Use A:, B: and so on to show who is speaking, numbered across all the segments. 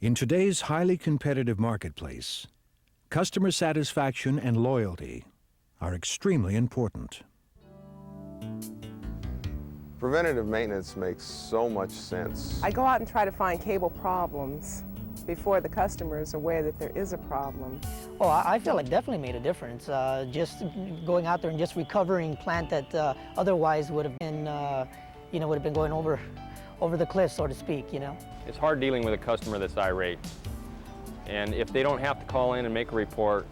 A: In today's highly competitive marketplace, customer satisfaction and loyalty are extremely important.
B: Preventative maintenance makes so much sense.
C: I go out and try to find cable problems before the customer is aware that there is a problem.
D: Oh, I feel like definitely made a difference. Just going out there and just recovering plant that otherwise would have been, would have been going over the cliff, so to speak,
E: It's hard dealing with a customer that's irate. And if they don't have to call in and make a report,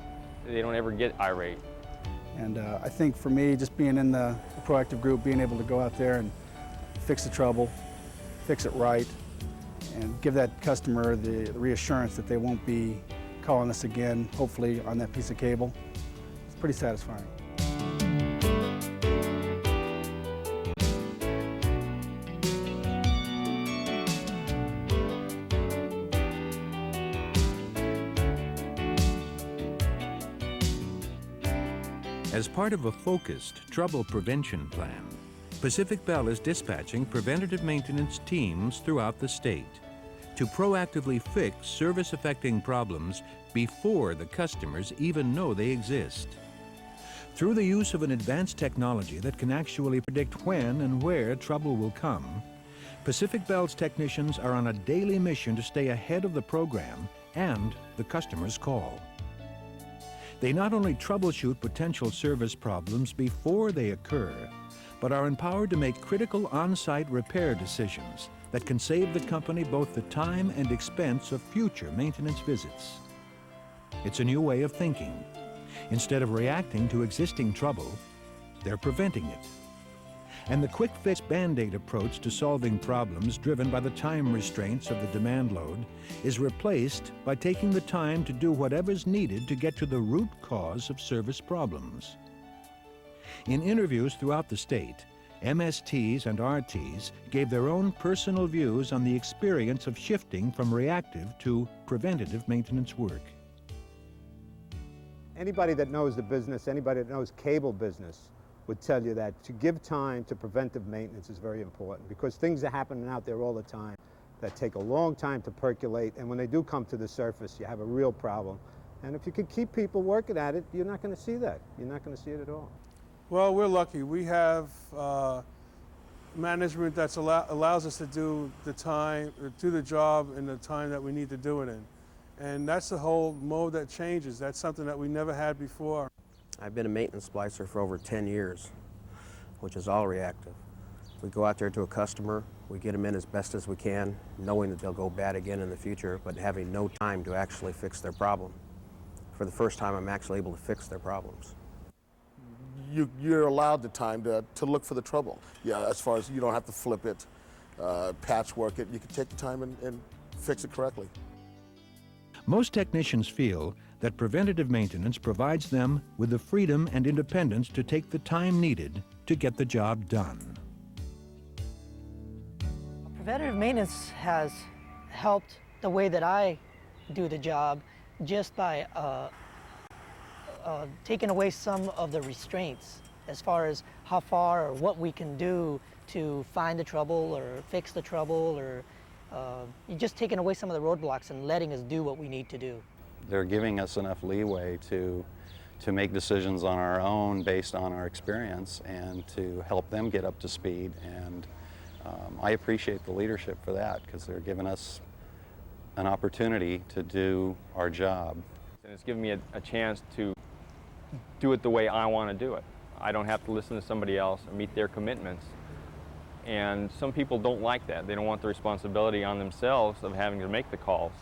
E: they don't ever get irate.
F: And I think for me, just being in the proactive group, being able to go out there and fix the trouble, fix it right, and give that customer the reassurance that they won't be calling us again, hopefully on that piece of cable, it's pretty satisfying.
A: As part of a focused trouble prevention plan, Pacific Bell is dispatching preventative maintenance teams throughout the state to proactively fix service-affecting problems before the customers even know they exist. Through the use of an advanced technology that can actually predict when and where trouble will come, Pacific Bell's technicians are on a daily mission to stay ahead of the program and the customer's call. They not only troubleshoot potential service problems before they occur, but are empowered to make critical on-site repair decisions that can save the company both the time and expense of future maintenance visits. It's a new way of thinking. Instead of reacting to existing trouble, they're preventing it. And the quick-fix Band-Aid approach to solving problems driven by the time restraints of the demand load is replaced by taking the time to do whatever's needed to get to the root cause of service problems. In interviews throughout the state, MSTs and RTs gave their own personal views on the experience of shifting from reactive to preventative maintenance work.
G: Anybody that knows the business, anybody that knows cable business, would tell you that to give time to preventive maintenance is very important, because things are happening out there all the time that take a long time to percolate, and when they do come to the surface, you have a real problem. And if you can keep people working at it, you're not going to see that. You're not going to see it at all.
H: Well, we're lucky. We have management that allows us to do the job in the time that we need to do it in. And that's the whole mode that changes. That's something that we never had before.
I: I've been a maintenance splicer for over 10 years, which is all reactive. We go out there to a customer, we get them in as best as we can, knowing that they'll go bad again in the future, but having no time to actually fix their problem. For the first time, I'm actually able to fix their problems.
J: You're allowed the time to look for the trouble. Yeah, as far as you don't have to flip it, patchwork it, you can take the time and fix it correctly.
A: Most technicians feel that preventative maintenance provides them with the freedom and independence to take the time needed to get the job done.
D: Preventative maintenance has helped the way that I do the job just by taking away some of the restraints as far as how far or what we can do to find the trouble or fix the trouble, or you're just taking away some of the roadblocks and letting us do what we need to do.
K: They're giving us enough leeway to make decisions on our own based on our experience and to help them get up to speed. And I appreciate the leadership for that, because they're giving us an opportunity to do our job.
E: And it's given me a chance to do it the way I want to do it. I don't have to listen to somebody else and meet their commitments. And some people don't like that. They don't want the responsibility on themselves of having to make the calls.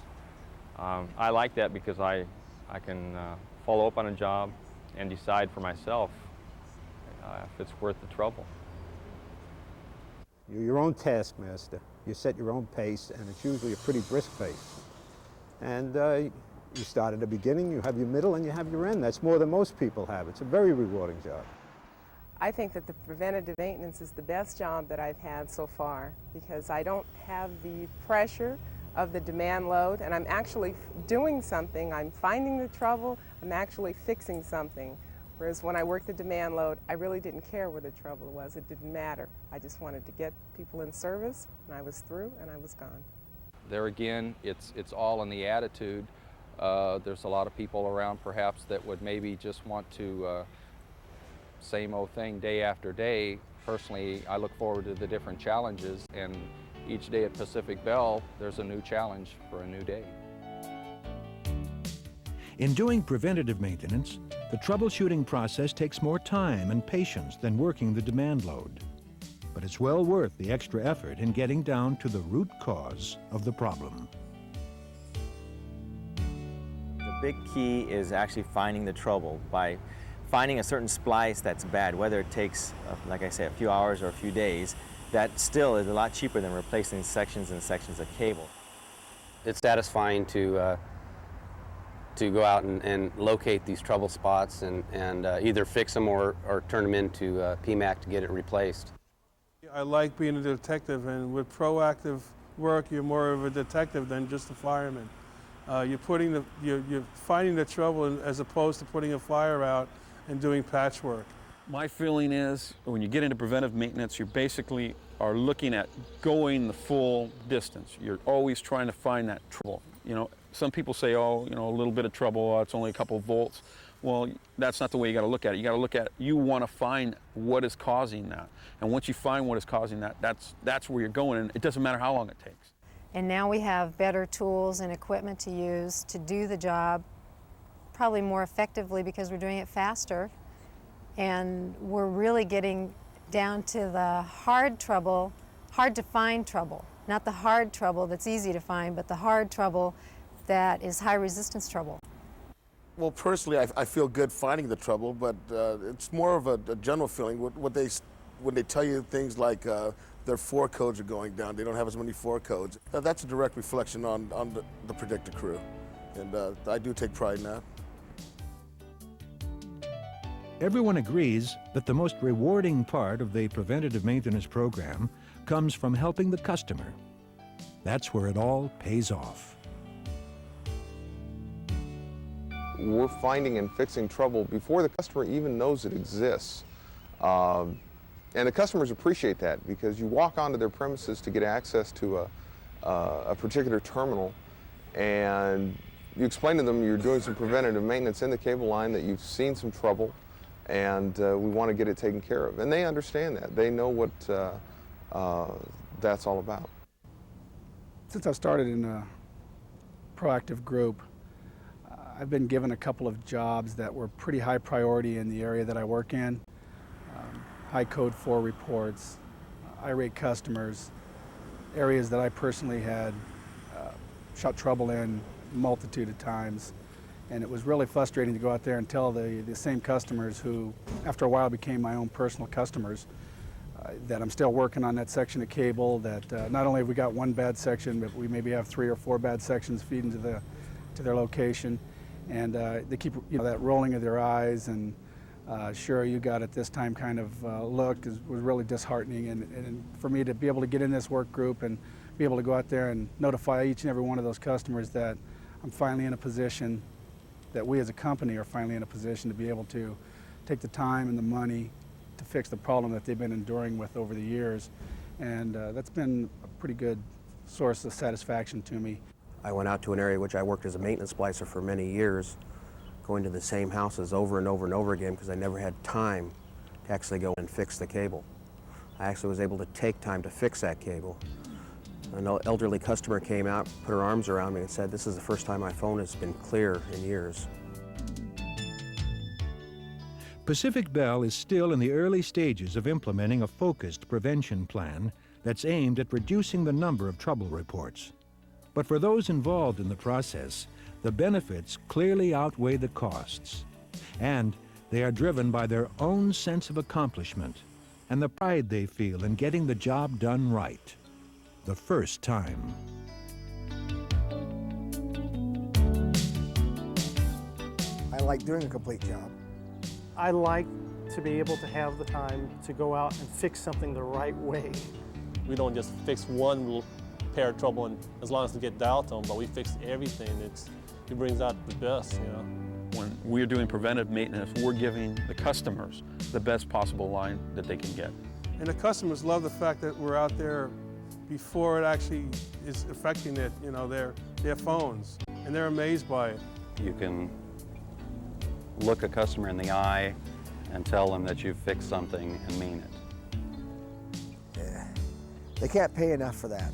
E: I like that because I can follow up on a job and decide for myself if it's worth the trouble.
G: You're your own taskmaster. You set your own pace, and it's usually a pretty brisk pace. And you start at the beginning, you have your middle, and you have your end. That's more than most people have. It's a very rewarding job.
C: I think that the preventative maintenance is the best job that I've had so far, because I don't have the pressure of the demand load, and I'm actually doing something. I'm finding the trouble, I'm actually fixing something. Whereas when I worked the demand load, I really didn't care where the trouble was. It didn't matter. I just wanted to get people in service, and I was through, and I was gone.
E: There again, it's all in the attitude. There's a lot of people around perhaps that would maybe just want to same old thing day after day. Personally, I look forward to the different challenges, and each day at Pacific Bell, there's a new challenge for a new day.
A: In doing preventative maintenance, the troubleshooting process takes more time and patience than working the demand load. But it's well worth the extra effort in getting down to the root cause of the problem.
L: The big key is actually finding the trouble by finding a certain splice that's bad, whether it takes, like I say, a few hours or a few days. That still is a lot cheaper than replacing sections and sections of cable.
M: It's satisfying to go out and locate these trouble spots and either fix them or turn them into PMAC to get it replaced.
H: I like being a detective, and with proactive work, you're more of a detective than just a fireman. You're finding the trouble as opposed to putting a fire out and doing patchwork.
N: My feeling is when you get into preventive maintenance, you basically are looking at going the full distance. You're always trying to find that trouble. You know, some people say, oh, you know, a little bit of trouble, it's only a couple of volts. Well, that's not the way you got to look at it. You got to look at, you want to find what is causing that. And once you find what is causing that, that's where you're going, and it doesn't matter how long it takes.
O: And now we have better tools and equipment to use to do the job probably more effectively because we're doing it faster. And we're really getting down to the hard trouble, hard to find trouble. Not the hard trouble that's easy to find, but the hard trouble that is high resistance trouble.
J: Well, personally, I feel good finding the trouble, but it's more of a general feeling. When they tell you things like their 4 codes are going down, they don't have as many 4 codes. That's a direct reflection on the predictor crew, and I do take pride in that.
A: Everyone agrees that the most rewarding part of the preventative maintenance program comes from helping the customer. That's where it all pays off.
B: We're finding and fixing trouble before the customer even knows it exists. And the customers appreciate that, because you walk onto their premises to get access to a particular terminal, and you explain to them you're doing some preventative maintenance in the cable line, that you've seen some trouble, and we want to get it taken care of. And they understand that. They know what that's all about.
F: Since I started in a proactive group, I've been given a couple of jobs that were pretty high priority in the area that I work in. High code 4 reports, irate customers, areas that I personally had shot trouble in a multitude of times. And it was really frustrating to go out there and tell the same customers who, after a while, became my own personal customers, that I'm still working on that section of cable, that not only have we got one bad section, but we maybe have 3 or 4 bad sections feeding to their location. And they keep that rolling of their eyes and sure you got it this time kind of look was really disheartening. And for me to be able to get in this work group and be able to go out there and notify each and every one of those customers that I'm finally in a position, that we as a company are finally in a position to be able to take the time and the money to fix the problem that they've been enduring with over the years. And that's been a pretty good source of satisfaction to me.
I: I went out to an area which I worked as a maintenance splicer for many years, going to the same houses over and over and over again because I never had time to actually go and fix the cable. I actually was able to take time to fix that cable. An elderly customer came out, put her arms around me and said, "This is the first time my phone has been clear in years."
A: Pacific Bell is still in the early stages of implementing a focused prevention plan that's aimed at reducing the number of trouble reports. But for those involved in the process, the benefits clearly outweigh the costs. And they are driven by their own sense of accomplishment and the pride they feel in getting the job done right, the first time.
P: I like doing a complete job.
Q: I like to be able to have the time to go out and fix something the right way.
R: We don't just fix one little pair of trouble, and as long as we get dialed to them, but we fix everything. It brings out the best, you know.
N: When we're doing preventive maintenance, we're giving the customers the best possible line that they can get.
H: And the customers love the fact that we're out there before it actually is affecting their phones, and they're amazed by it.
K: You can look a customer in the eye and tell them that you've fixed something and mean it.
P: Yeah. They can't pay enough for that.